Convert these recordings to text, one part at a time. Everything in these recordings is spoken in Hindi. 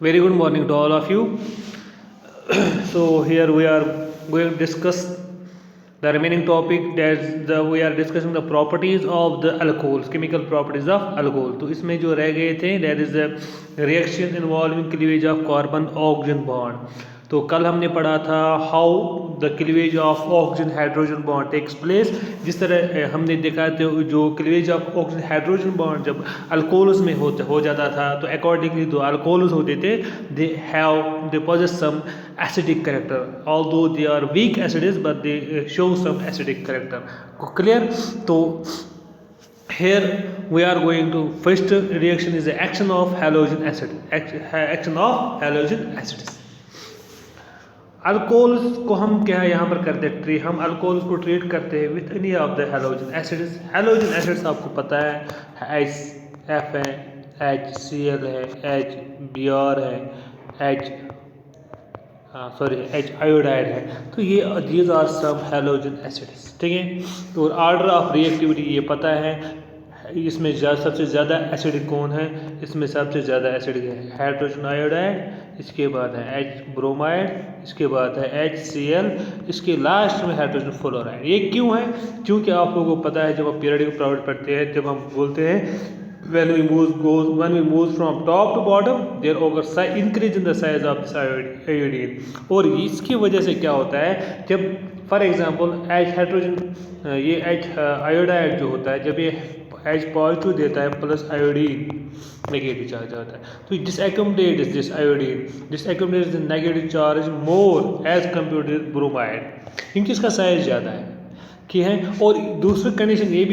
Very good morning to all of you. So here we are going to discuss the remaining topic we are discussing the properties of the alcohols, chemical properties of alcohol. तो इसमें जो रह गए थे that is the reaction involving cleavage of carbon oxygen bond. तो कल हमने पढ़ा था how the cleavage of oxygen hydrogen bond takes place. जिस तरह हमने देखा था जो cleavage of oxygen hydrogen bond जब अल्कोहल्स में हो जाता था तो अकॉर्डिंगली जो अल्कोहल्स होते थे दे possess some acidic character, although they are weak acids but they show some acidic character. Clear? तो here we are going to first reaction is the action of halogen acid, action of halogen acids. Alcohols को हम क्या यहाँ पर करते हैं ट्रीट, हम अल्कोहल्स को ट्रीट करते हैं with any of the halogen acids. Halogen acids आपको पता है HF है, HCl है, HBr है, H आयोडाइड है। तो ये दीज आर सब हैलोजन एसिड्स, ठीक है। तो ऑर्डर ऑफ रिएक्टिविटी ये पता है, इसमें सबसे ज़्यादा एसिडिक कौन है, इसमें सबसे ज़्यादा एसिडिक है हाइड्रोजन आयोडाइड, इसके बाद है H ब्रोमाइड, इसके बाद है HCl, इसके लास्ट में हाइड्रोजन फ्लोराइड। ये क्यों है? क्योंकि आप लोगों को पता है जब आप पीरियोडिक प्रॉपर्टी पढ़ते हैं, जब हम बोलते हैं when we move from top to bottom there occurs increase in the size of this iodine। और इसकी वजह से क्या होता है, जब फॉर एग्जांपल H हाइड्रोजन ये H आयोडाइड जो होता है, जब ये H पॉजिटिव देता है प्लस आयोडीन नेगेटिव चार्ज आता है, तो this accumulates this iodine, this accumulates the negative charge more as compared to bromide, क्योंकि इसका साइज ज़्यादा है कि है। और दूसरी कंडीशन ये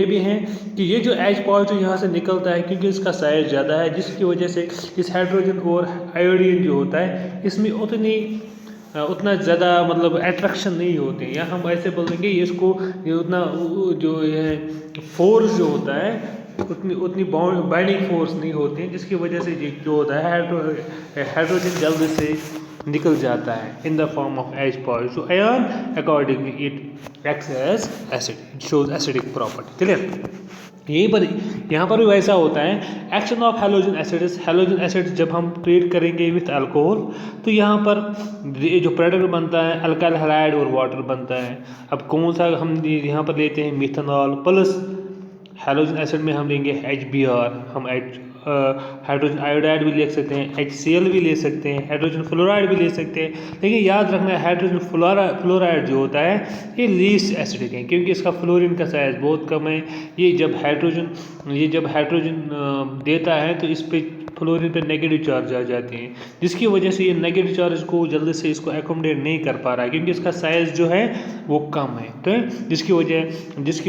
भी है कि ये जो H पॉजिटिव यहाँ से निकलता है क्योंकि इसका साइज ज़्यादा है, जिसकी वजह से इस हाइड्रोजन और आयोडीन जो होता है इसमें उतना ज़्यादा मतलब अट्रैक्शन नहीं होते हैं, या हम ऐसे बोलेंगे इसको ये उतना जो ये फोर्स जो होता है उतनी बाइंडिंग फोर्स नहीं होती है, जिसकी वजह से जो होता है हाइड्रोजन जल्दी से निकल जाता है in the form of H positive ion, accordingly it acts as acid, it shows acidic property. Clear? यही पर यहाँ पर भी वैसा होता है। Action of halogen acids, halogen acids जब हम ट्रीट करेंगे विथ अल्कोहल तो यहाँ पर जो प्रोडक्ट बनता है अल्काइल हैलाइड और वाटर बनता है। अब कौन सा हम यहाँ पर लेते हैं मिथेनॉल प्लस हैलोजन एसिड में हम लेंगे HBr, हम हाइड्रोजन आयोडाइड भी ले सकते हैं, HCl भी ले सकते हैं, हाइड्रोजन फ्लोराइड भी ले सकते हैं। लेकिन याद रखना है हाइड्रोजन फ्लोराइड जो होता है ये लीस्ट एसिडिक है क्योंकि इसका फ्लोरीन का साइज बहुत कम है। ये जब हाइड्रोजन देता है तो इस पर फ्लोरीन पे नेगेटिव चार्ज आ जाते हैं, जिसकी वजह से ये नेगेटिव चार्ज को जल्दी से इसको एकोमोडेट नहीं कर पा रहा है क्योंकि इसका साइज जो है वो कम है। तो जिसकी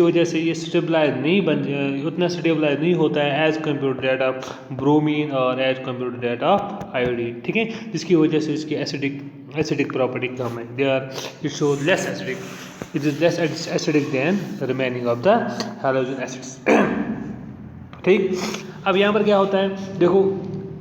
वजह से ये स्टेबलाइज उतना स्टेबलाइज नहीं होता है as compare to that of bromine और as compare to that of iodine, ठीक है। जिसकी वजह से इसकी एसिडिक प्रॉपर्टी कम है, it shows less acidic, it is less acidic than remaining of the halogen acids. ठीक, अब यहाँ पर क्या होता है, देखो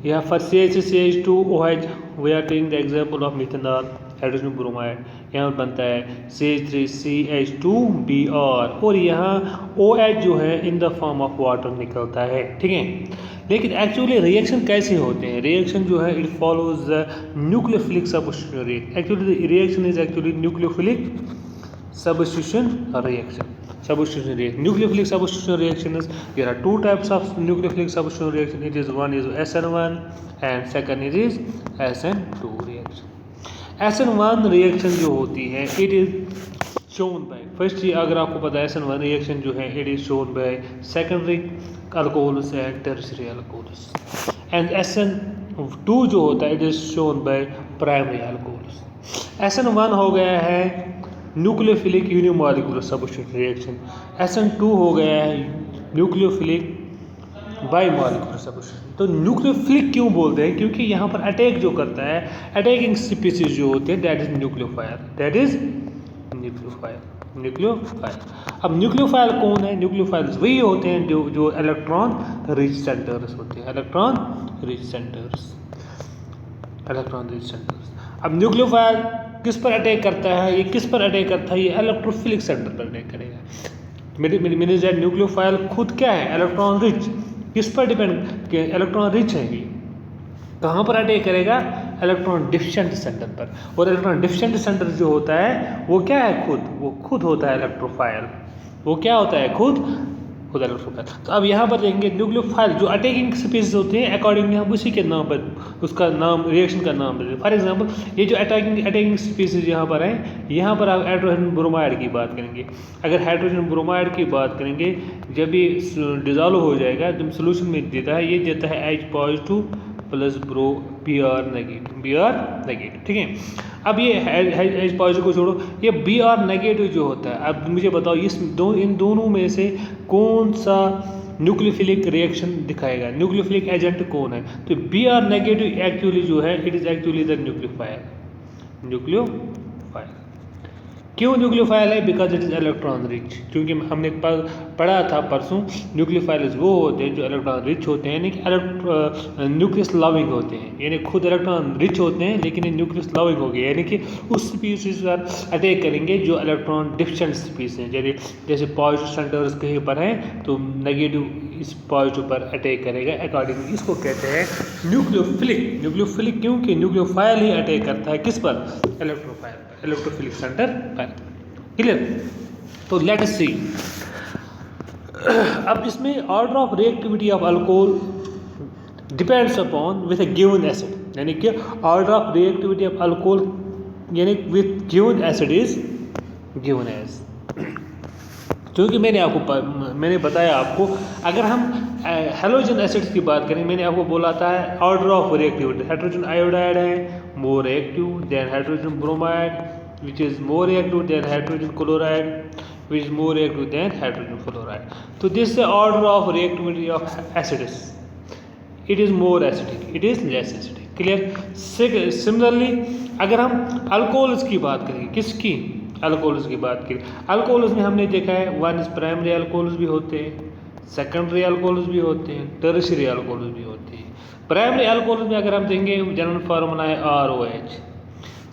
यहाँ for CH2OH we are taking the example of methanol hydrogen bromide, यहाँ पर बनता है CH3CH2Br और यहाँ OH जो है in the form of water निकलता है, ठीक है। लेकिन एक्चुअली रिएक्शन कैसे होते हैं? रिएक्शन जो है it follows the nucleophilic substitution reaction. Actually reaction is actually nucleophilic substitution reaction. Nucleophilic substitution reaction is, there are two types of nucleophilic substitution reaction. It is one is SN1 and second is SN2 reaction. SN1 reaction जो होती है it is shown by first, अगर आपको पता है SN1 reaction जो है it is shown by secondary alcohols and tertiary alcohols, and SN2 जो होता है it is shown by primary alcohols. SN1 हो गया है nucleophilic unimolecular substitution reaction, SN2 हो गया है न्यूक्लियोफिलिक बाईमॉलिक्यूलर सब्स्टिट्यूशन। तो न्यूक्लियोफिलिक क्यों बोलते हैं? क्योंकि यहाँ पर अटैक जो करता है, अटैकिंग स्पीसीज जो होते हैं दैट इज न्यूक्लियोफाइल। अब न्यूक्लियोफाइल कौन है? न्यूक्लियोफाइल्स वही होते हैं जो इलेक्ट्रॉन रिच सेंटर्स होते हैं, इलेक्ट्रॉन रिच सेंटर्स। अब न्यूक्लियोफाइल किस पर अटैक करता है? ये किस पर अटैक करता है? ये इलेक्ट्रोफिलिक सेंटर पर अटैक करेगा। मीन्स दैट न्यूक्लियोफाइल खुद क्या है? Electron rich. किस पर डिपेंड? इलेक्ट्रॉन रिच है ये, कहाँ पर अटैक करेगा? इलेक्ट्रॉन डिफिशिएंट सेंटर पर। और इलेक्ट्रॉन डिफिशिएंट सेंटर जो होता है वो क्या है? वो खुद होता है इलेक्ट्रोफाइल। वो क्या होता है? खुद इलेक्ट्रोफाइल। तो अब यहाँ पर देखेंगे न्यूक्लियोफाइल जो अटैकिंग स्पीसीज होते हैं अकॉर्डिंगली हम उसी के नाम पर उसका नाम रिएक्शन का नाम देते हैं। फॉर एग्जांपल ये जो अटैकिंग स्पीसीज यहाँ पर हैं, यहाँ पर आप हाइड्रोजन ब्रोमाइड की बात करेंगे। अगर हाइड्रोजन ब्रोमाइड की बात करेंगे, जब ये डिजॉल्व हो जाएगा जब सोल्यूशन में देता है, ये देता है H+ प्लस Br नेगेटिव, ठीक है। अब ये H पॉजिटिव को छोड़ो, ये Br नेगेटिव जो होता है, अब मुझे बताओ इन दोनों में से कौन सा न्यूक्लियोफिलिक रिएक्शन दिखाएगा? न्यूक्लियोफिलिक एजेंट कौन है? तो Br नेगेटिव एक्चुअली जो है it is actually the nucleophile. क्यों न्यूक्लियोफाइल है? Because it is electron rich. क्योंकि हमने पढ़ा था परसों, न्यूक्लियोफाइल्स वो होते हैं जो इलेक्ट्रॉन रिच होते हैं, यानी कि न्यूक्लियस लविंग होते हैं, यानी खुद इलेक्ट्रॉन रिच होते हैं लेकिन ये न्यूक्लियस लविंग हो गए, यानी कि उस स्पीसीज पर अटैक करेंगे जो इलेक्ट्रॉन डिफिशिएंट स्पीसीज हैं। जैसे पॉजिटिव सेंटर्स कहीं पर हैं तो नेगेटिव इस पॉजिटिव पर अटैक करेगा। अकॉर्डिंगली इसको कहते हैं न्यूक्लियोफिलिक। क्योंकि न्यूक्लियोफाइल ही अटैक करता है किस पर? इलेक्ट्रोफाइल पर, इलेक्ट्रोफिलिक सेंटर पर। क्लियर? तो लेट अस सी। अब इसमें order of reactivity of alcohol depends upon with a given acid, यानी कि order of reactivity of alcohol यानी with given acid is given as. क्योंकि मैंने बताया आपको, अगर हम हेलोजन एसिड्स की बात करें, मैंने आपको बोला था order of reactivity, hydrogen iodide है more reactive than hydrogen bromide which is more reactive than hydrogen chloride, which is more reactive than hydrogen fluoride. So this is the order of reactivity of acids. It is more acidic, it is less acidic. Clear? Similarly, अगर हम अल्कोहल्स की बात करें, किसकी? अल्कोहल्स की बात करें, अल्कोहल्स में हमने देखा है वन इज प्राइमरी अल्कोहल्स भी होते हैं, सेकेंडरी अल्कोहल्स भी होते हैं, टर्शियरी अल्कोहल्स भी होते हैं। प्राइमरी अल्कोहल्स में अगर हम देखेंगे जनरल फार्मूला है ROH।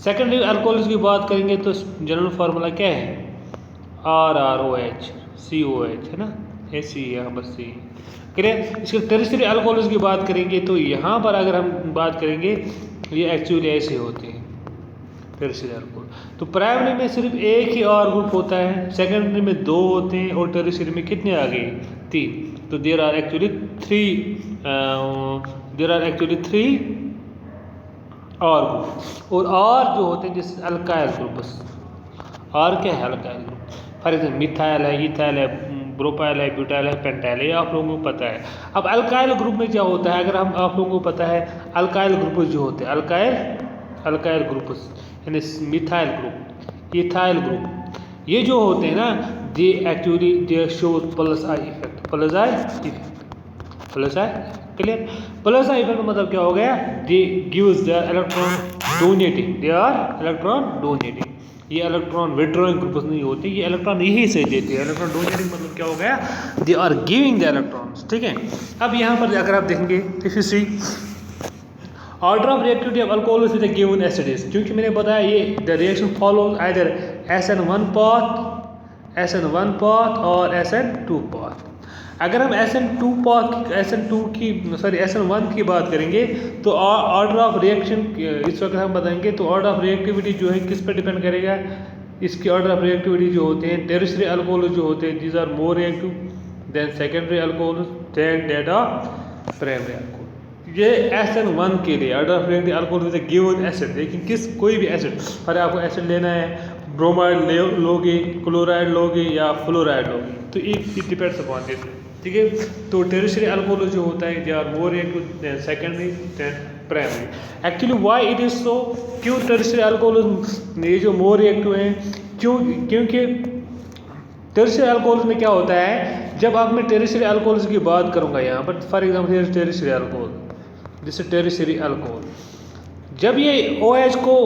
सेकेंडरी अल्कोहल्स की बात करेंगे तो जनरल फार्मूला क्या है? RROH COH, है ना, ऐसी यहाँ पर सी। क्लियर? इसके टर्शियरी अल्कोहल्स की बात करेंगे तो यहाँ पर अगर हम बात करेंगे ये एक्चुअली ऐसे होते हैं टर्शियरी अल्कोहल। तो प्राइमरी में सिर्फ एक ही R ग्रुप होता है, सेकेंडरी में 2 होते हैं और टर्शियरी में कितने आ गए? 3। तो there are actually 3 R group. और R जो होते हैं जैसे अल्काइल ग्रुप, R क्या है? Alkyl group. For example methyl है, इथाइल है, प्रोपाइल है, ब्यूटाइल है, पेंटाइल है, ये आप लोगों को पता है। अब अल्काइल ग्रुप में क्या होता है? अगर आप लोगों को पता है अल्काइल ग्रुप जो होते हैं अल्काइल ग्रुप यानी मिथाइल ग्रुप, इथाइल ग्रुप, ये जो होते हैं ना they actually they show plus I effect. Clear? Plus I effect मतलब क्या हो गया? They gives the electron donating, they are electron donating. ये इलेक्ट्रॉन विड्रॉइंग ग्रुप्स नहीं होते, ये इलेक्ट्रॉन यही से देते हैं। इलेक्ट्रॉन डोनेटिंग मतलब क्या हो गया? They are giving the electrons, ठीक है। अब यहाँ पर अगर आप देखेंगे if you see order of reactivity of alcohol with a given acid is, क्योंकि मैंने बताया ये the reaction follows either SN1 path or SN2 path. अगर हम SN1 की बात करेंगे तो ऑर्डर ऑफ रिएक्शन इस वक्त हम बताएंगे, तो ऑर्डर ऑफ रिएक्टिविटी जो है किस पर डिपेंड करेगा? इसकी ऑर्डर ऑफ रिएक्टिविटी जो होते हैं टेरिशरी अल्कोहल जो होते हैं these are more reactive than secondary alcohol than that of primary alcohol. ये SN1 के लिए order of reactive alcohol with a given acid, लेकिन कोई भी एसिड, अगर आपको एसिड लेना है ब्रोमाइड लोगे, क्लोराइड लोगे या फ्लोराइड लोगे, तो इट डिपेंड्स अपॉन दिस, ठीक है। तो टेरिशरी अल्कोहल जो होता है they are more reactive than secondary than primary. Actually why it is so, क्यों टेरिशरी अल्कोहल ये जो मोर रिएक्टिव हैं, क्योंकि टेरिशरी अल्कोहल में क्या होता है, जब आप मैं टेरिशरी अल्कोहल की बात करूंगा यहाँ पर, फॉर एग्जाम्पल टेरिशरी अल्कोहल, जैसे टेरिशरी अल्कोहल, जब ये OH को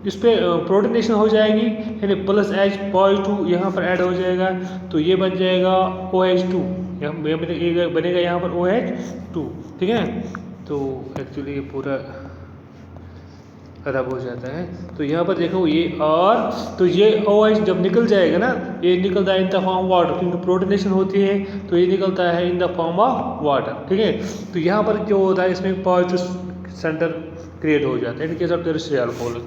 इस पर प्रोटोनेशन हो जाएगी यानी प्लस H पॉजिटिव यहाँ पर ऐड हो जाएगा, तो ये बन जाएगा OH2, बनेगा यहाँ पर OH2, ठीक है। तो एक्चुअली ये पूरा खराब हो जाता है, तो यहाँ पर देखो ये और, तो ये OH जब निकल जाएगा ना, ये निकलता है इन द फॉर्म वाटर, क्योंकि प्रोटोनेशन होती है तो ये निकलता है in the form of water, ठीक है। तो यहाँ पर जो होता है इसमें पॉजिटिव सेंटर क्रिएट हो जाता है इन केस ऑफ टेरिशियरी अल्कोहल।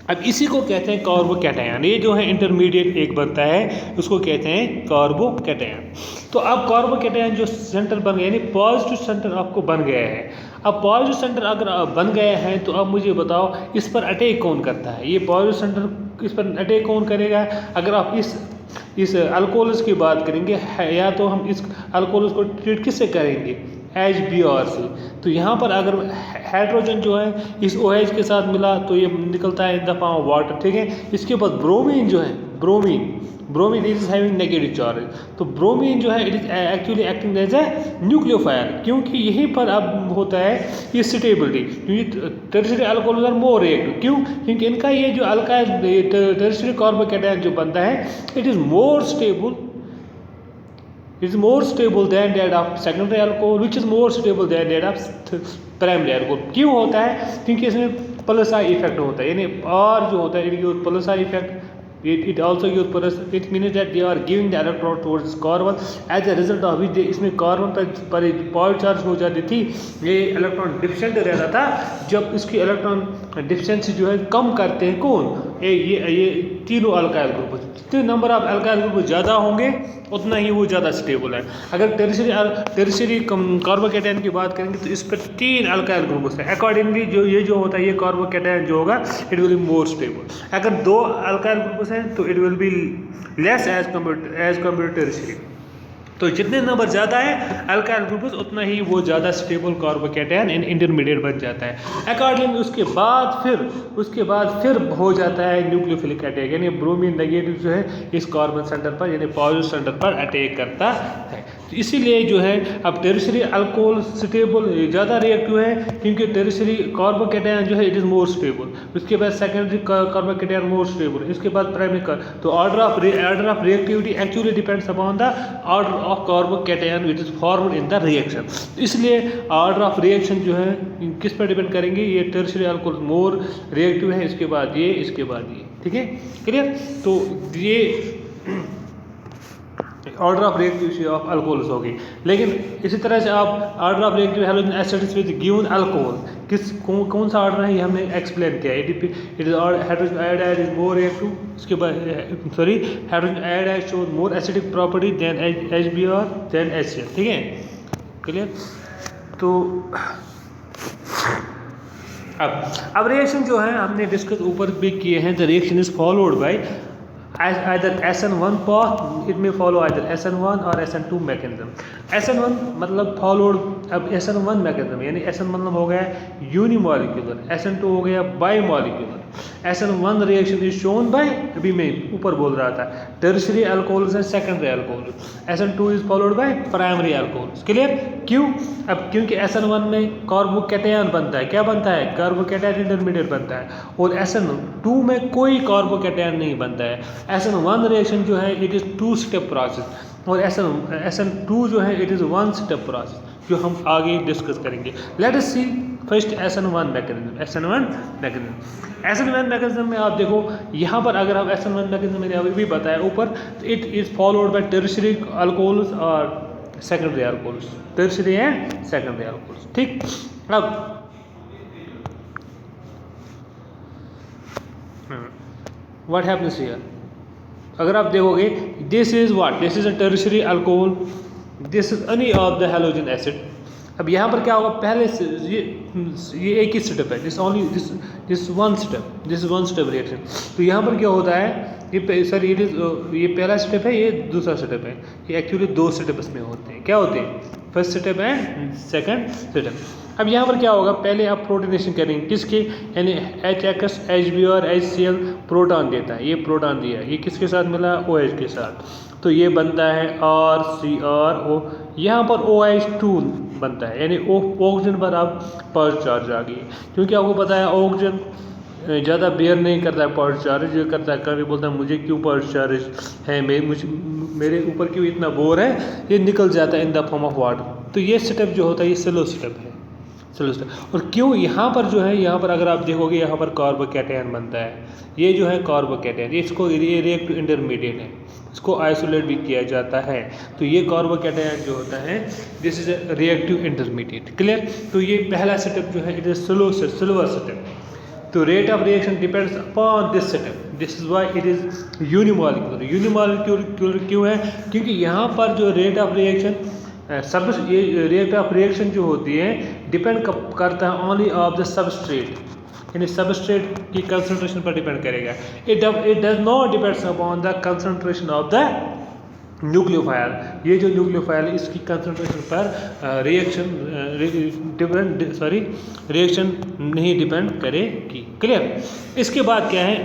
अब इसी को कहते हैं कार्बोकैटायन। ये जो है इंटरमीडिएट एक बनता है उसको कहते हैं कार्बोकैटायन। तो अब कार्बोकैटायन जो सेंटर बन गया यानी पॉजिटिव सेंटर आपको बन गया है। अब पॉजिटिव सेंटर अगर बन गया है तो अब मुझे बताओ इस पर अटैक कौन करता है। ये पॉजिटिव सेंटर इस पर अटैक कौन करेगा। अगर आप इस अल्कोहल्स की बात करेंगे या तो हम इस अल्कोहल्स को ट्रीट किससे करेंगे HBr से। तो यहाँ पर अगर हाइड्रोजन जो है इस OH के साथ मिला तो ये निकलता है in the form of water, ठीक है। इसके बाद ब्रोमीन जो है bromine is having negative charge. तो ब्रोमीन जो है it is actually acting as a nucleophile, क्योंकि यहीं पर अब होता है ये स्टेबिलिटी। क्योंकि tertiary alcohols are more reactive, क्यों, क्योंकि इनका ये जो अल्काइल टेरिशियरी कार्बोकैटायन जो बनता है it is more stable than that of secondary alcohol, which is more stable than that of primary alcohol। क्यों होता है, क्योंकि इसमें प्लस आई इफेक्ट होता है, यानी और जो होता है it gives plus I effect, it also gives plus, it means that they are giving the electron towards carbon, as a result of which इसमें कार्बन पर पॉजिटिव चार्ज हो जाती थी, ये इलेक्ट्रॉन डिफिशिएंट रहता था। जब इसकी इलेक्ट्रॉन डिफिशिएंसी जो है कम करते हैं कौन, ये तीनों अल्काइल ग्रुप। जितने नंबर ऑफ अल्काइल ग्रुप ज़्यादा होंगे उतना ही वो ज़्यादा स्टेबल है। अगर टेरिशियरी कार्बोकैटायन की बात करेंगे तो इस पर 3 अल्काइल ग्रुप है। अकॉर्डिंगली जो होता है ये कार्बोकैटायन जो होगा it will be more stable. अगर 2 अल्काइल ग्रुप हैं तो it will be less as compare tertiary. तो जितने नंबर ज़्यादा है अल्काइल ग्रुप्स उतना ही वो ज़्यादा स्टेबल कार्बोकैटायन इन इंटरमीडिएट बन जाता है। अकॉर्डिंगली उसके बाद फिर हो जाता है न्यूक्लियोफिलिक अटैक, यानी ब्रोमीन नेगेटिव जो है इस कार्बन सेंटर पर यानी पॉजिटिव सेंटर पर अटैक करता है। तो इसीलिए जो है अब टेरिशियरी अल्कोहल स्टेबल ज़्यादा रिएक्टिव है, क्योंकि टेरिशियरी कार्बोकैटायन जो है इट इज़ मोर स्टेबल। उसके बाद सेकेंडरी कार्बोकैटायन मोर स्टेबल, इसके बाद प्राइमरी तो order of reactivity actually depends upon the order of carbocation which is formed in the reaction. इसलिए ऑर्डर ऑफ रिएक्शन जो है किस पर डिपेंड करेंगे, ये टेरिशियरी अल्कोहल मोर रिएक्टिव है, इसके बाद ये, ठीक है, क्लियर। तो ये order of reactivity of alcohols होगी। लेकिन इसी तरह से आप order of reactive halogen acids with given alcohol कौन सा ऑर्डर है ये हमने एक्सप्लेन किया। It is hydrogen iodide is more reactive, उसके बाद hydrogen iodide shows more acidic property than HBr than HCl, ठीक है, क्लियर। तो अब रिएक्शन जो है हमने डिस्कस ऊपर भी किए हैं। The reaction is followed bye either SN1 path, it may follow either SN1 और SN2 mechanism। SN1 मतलब followed, अब SN1 mechanism यानी SN मतलब हो गया यूनिमॉलिक्यूलर, SN2 हो गया bimolecular. SN1 reaction is shown by, अभी मैं ऊपर बोल रहा था, tertiary alcohols and secondary alcohols. SN2 is followed by primary alcohols, clear. क्यों, अब क्योंकि SN1 में कार्बोकैटायन बनता है, क्या बनता है, कार्बोकैटायन इंटरमीडिएट बनता है, और SN2 में कोई कार्बोकैटायन नहीं बनता है। SN1 रिएक्शन जो है इट इज़ 2 स्टेप प्रोसेस, और SN2 जो है इट इज़ 1 स्टेप प्रोसेस, जो हम आगे डिस्कस करेंगे। लेट अस सी फर्स्ट SN1 मैकेनिज्म में आप देखो यहाँ पर, अगर आप SN1 मैकेनिज्म मैंने अभी भी बताया ऊपर, तो it is followed by tertiary alcohols और secondary alcohols, tertiary and secondary alcohols, ठीक। अब व्हाट हैपन्स हियर, अगर आप देखोगे this is what, this is a tertiary alcohol, this is any of the halogen acid. अब यहाँ पर क्या होगा, पहले से ये एक ही स्टेप है, दिस वन स्टेप रिएक्शन। तो यहाँ पर क्या होता है, ये पहला स्टेप है, ये दूसरा स्टेप है, ये एक्चुअली 2 स्टेप्स में होते हैं। क्या होते हैं, first step and second step. अब यहाँ पर क्या होगा, पहले आप प्रोटोनेशन करेंगे किसके, यानी HX HBr HCl प्रोटॉन देता है, ये प्रोटॉन दिया, ये किसके साथ मिला, OH के साथ, तो ये बनता है RCrO। यहाँ पर OH2 बनता है, यानी ऑक्सीजन पर आप पॉजिटिव चार्ज आ गई, क्योंकि आपको पता है ऑक्सीजन ज़्यादा बेयर नहीं करता है पॉजिटिव चार्ज, ये करता है कभी बोलता है मुझे क्यों पॉजिटिव चार्ज है, मेरे ऊपर क्यों इतना बोर है, ये निकल जाता है in the form of water. तो ये स्टेप जो होता है ये स्लो स्टेप है, स्लो स्टेप। और क्यों यहाँ पर जो है, यहाँ पर अगर आप देखोगे यहाँ पर कार्बोकैटायन बनता है, ये जो है कार्बोकैटायन, इसको ये रिएक्टिव इंटरमीडिएट है, इसको आइसोलेट भी किया जाता है। तो ये कार्बोकैटायन जो होता है this is a reactive intermediate. Clear. तो ये पहला स्टेप जो है इट इज सिल्वर स्टेप। तो rate of reaction depends upon this step, this is why it is unimolecular. Unimolecular क्यों है? क्योंकि यहाँ पर जो रेट ऑफ रिएक्शन ये रेट ऑफ रिएक्शन जो होती है डिपेंड करता है ओनली ऑफ द सबस्ट्रेट, यानी सबस्ट्रेट की कंसंट्रेशन पर डिपेंड करेगा। It does not depends upon the concentration of the nucleophile. ये जो न्यूक्लियोफाइल है इसकी कंसंट्रेशन पर रिएक्शन नहीं डिपेंड करेगी। क्लियर। इसके बाद क्या है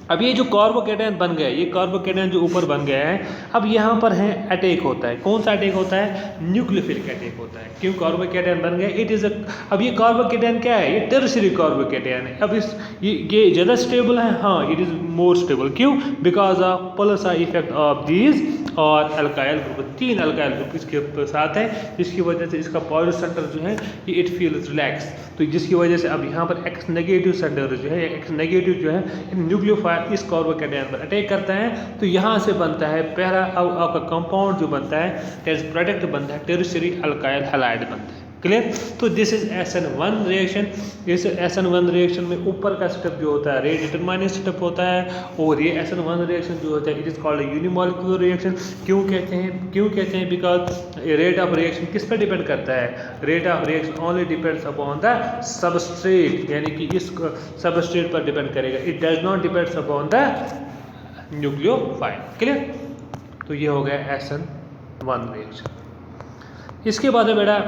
अब ये जो कार्बोकैटायन बन गया, ये कार्बोकैटायन जो ऊपर बन गया है, अब यहाँ पर है अटैक होता है। कौन सा अटैक होता है? न्यूक्लियोफिलिक अटैक होता है। क्यों? कार्बोकैटायन बन गया, इट इज़ अब ये कार्बोकैटायन क्या है? ये टेरशियरी कार्बोकैटायन है। अब ये ज़्यादा स्टेबल है, हाँ इट इज़ मोर स्टेबल। क्यों? Because of plus effect of these और अल्काइल ग्रुप, 3 अल्काइल ग्रुप इसके साथ है, जिसकी वजह से इसका पॉजिटिव सेंटर जो है ये इट फील्स रिलैक्स। तो जिसकी वजह से अब यहाँ पर एक्स नेगेटिव सेंटर जो है, एक्स नेगेटिव जो है न्यूक्लियोफाइल इस कार्बोकैटायन पर अटैक करता है। तो यहाँ से बनता है पहला आपका कंपाउंड जो बनता है प्रोडक्ट बनता है टेरशियरी अल्काइल हैलाइड बनता है। क्लियर। तो दिस इज SN1 रिएक्शन। इस SN1 रिएक्शन में ऊपर का स्टेप जो होता है रेट डिटरमाइनिंग स्टेप होता है, और ये SN1 रिएक्शन जो होता है it is called unimolecular reaction. क्यों कहते हैं? बिकॉज रेट ऑफ रिएक्शन किस पर डिपेंड करता है? Rate of reaction only depends upon the substrate, यानी कि इस सबस्ट्रेट पर डिपेंड करेगा। It does not depends upon the nucleophile. Clear. तो ये हो गया SN1 रिएक्शन। इसके बाद है बेटा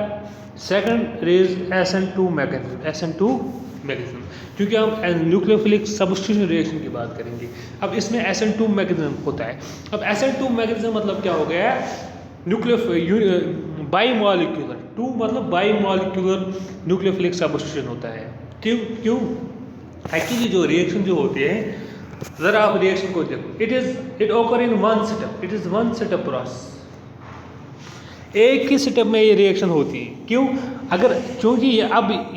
सेकंड इज SN2 मैकेनिज्म। क्योंकि हम न्यूक्लियोफिलिक सब्स्टिट्यूशन रिएक्शन की बात करेंगे। अब इसमें SN2 मैकेनिज्म होता है। अब SN2 मैकेनिज्म मतलब क्या हो गया? बाईमॉलिक्यूलर, 2 मतलब बाईमॉलिक्यूलर न्यूक्लियोफिलिक सब्स्टिट्यूशन होता है। क्यों? एक्चुअली जो रिएक्शन जो होती है, जरा आप रिएक्शन को देखो, इट ओकर इन one step, it is one step process. एक ही स्टेप में ये रिएक्शन होती है। क्यों? क्योंकि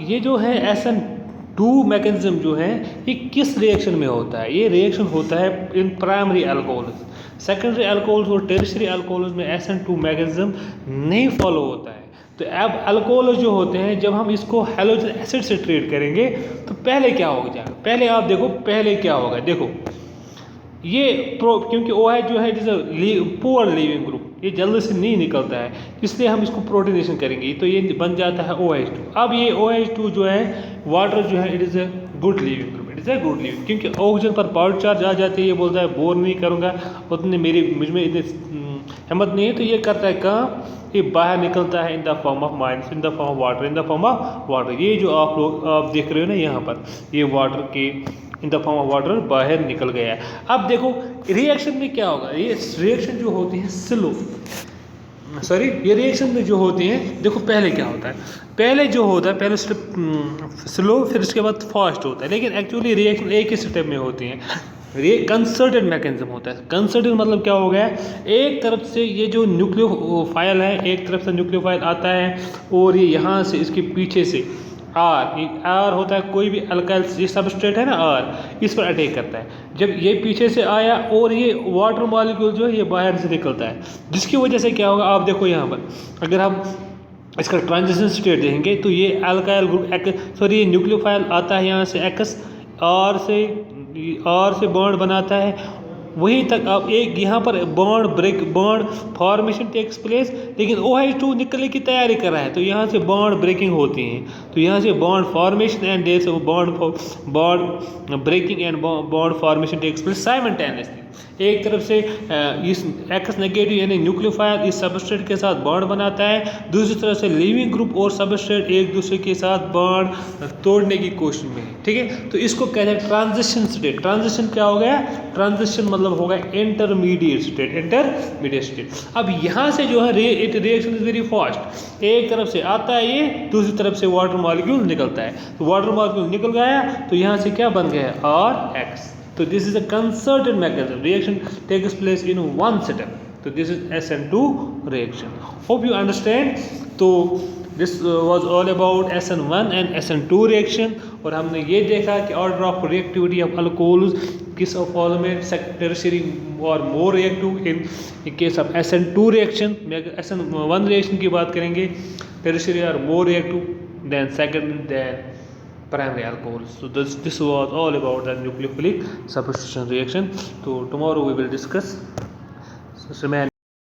ये जो है SN2 मैकेनिज्म जो है ये किस रिएक्शन में होता है? ये रिएक्शन होता है in primary alcohols. Secondary alcohols और टेरशियरी अल्कोहल्स में SN2 मैकेनिज्म नहीं फॉलो होता है। तो अब अल्कोहल जो होते हैं, जब हम इसको हैलोजन एसिड से ट्रीट करेंगे तो पहले क्या होगा? पहले आप देखो पहले क्या होगा। देखो ये क्योंकि OH जो है it is poor leaving group, ये जल्दी से नहीं निकलता है, इसलिए हम इसको प्रोटोनेशन करेंगे तो ये बन जाता है OH2। अब ये OH2 जो है वाटर जो है it is a good leaving group, it is a good leaving. क्योंकि ऑक्सीजन पर पॉजिटिव चार्ज आ जाती है, ये बोलता है बोर नहीं करूँगा, उतने मुझ में इतनी हिम्मत नहीं है, तो ये करता है काम, ये बाहर निकलता है in the form of minus, in the form of water, ये जो आप देख रहे हो ना यहाँ पर, ये वाटर के इन द फॉर्म ऑफ वाटर बाहर निकल गया है। अब देखो रिएक्शन में क्या होगा, ये रिएक्शन जो होती है ये रिएक्शन में जो होती हैं, देखो पहले क्या होता है, पहले स्टेप स्लो, फिर उसके बाद फास्ट होता है, लेकिन एक्चुअली रिएक्शन एक ही स्टेप में होती हैं। ये कंसर्टेड मैकेनिज्म होता है। कंसर्टेड मतलब क्या हो गया, एक तरफ से ये जो न्यूक्लियोफाइल है, एक तरफ से न्यूक्लियोफाइल आता है और ये यहाँ से इसके पीछे से आर होता है, कोई भी अल्काइल ये सबस्ट्रेट है ना आर, इस पर अटैक करता है। जब ये पीछे से आया और ये वाटर मॉलिक्यूल जो है ये बाहर से निकलता है, जिसकी वजह से क्या होगा, आप देखो यहाँ पर अगर हम इसका ट्रांजिशन स्टेट देखेंगे तो ये अल्काइल ग्रुप ये न्यूक्लियोफाइल आता है यहाँ से एक्स, आर से बॉन्ड बनाता है, वहीं तक अब एक यहाँ पर बॉन्ड फॉर्मेशन टेक्स प्लेस, लेकिन OH2 निकलने की तैयारी कर रहा है, तो यहाँ से बॉन्ड ब्रेकिंग होती है, तो यहाँ से bond formation and bond breaking and bond formation takes place simultaneously. एक तरफ से इस एक्स नेगेटिव यानी न्यूक्लियोफाइल इस सबस्ट्रेट के साथ बॉन्ड बनाता है, दूसरी तरफ से लिविंग ग्रुप और सबस्ट्रेट एक दूसरे के साथ बॉन्ड तोड़ने की कोशिश में है, ठीक है। तो इसको कहते हैं ट्रांजिशन स्टेट। ट्रांजिशन क्या हो गया, ट्रांजिशन मतलब होगा इंटरमीडिएट स्टेट। अब यहाँ से जो है रिएक्शन इज वेरी फास्ट, एक तरफ से आता है ये, दूसरी तरफ से वाटर मॉलिक्यूल निकलता है, तो वाटर मॉलिक्यूल निकल गया तो यहाँ से क्या बन गया RX। तो this is a concerted mechanism, reaction takes place in one step, तो this is SN2 reaction. Hope you understand. तो this was all about SN1 and SN2 reaction. और हमने ये देखा कि order of reactivity of alcohols किस ऑफ ऑल में tertiary are more reactive in case of SN2 reaction में। अगर SN1 रिएक्शन की बात करेंगे tertiary are more reactive than secondary than primary alcohols. So this was all about the nucleophilic substitution reaction. So tomorrow we will discuss. So remain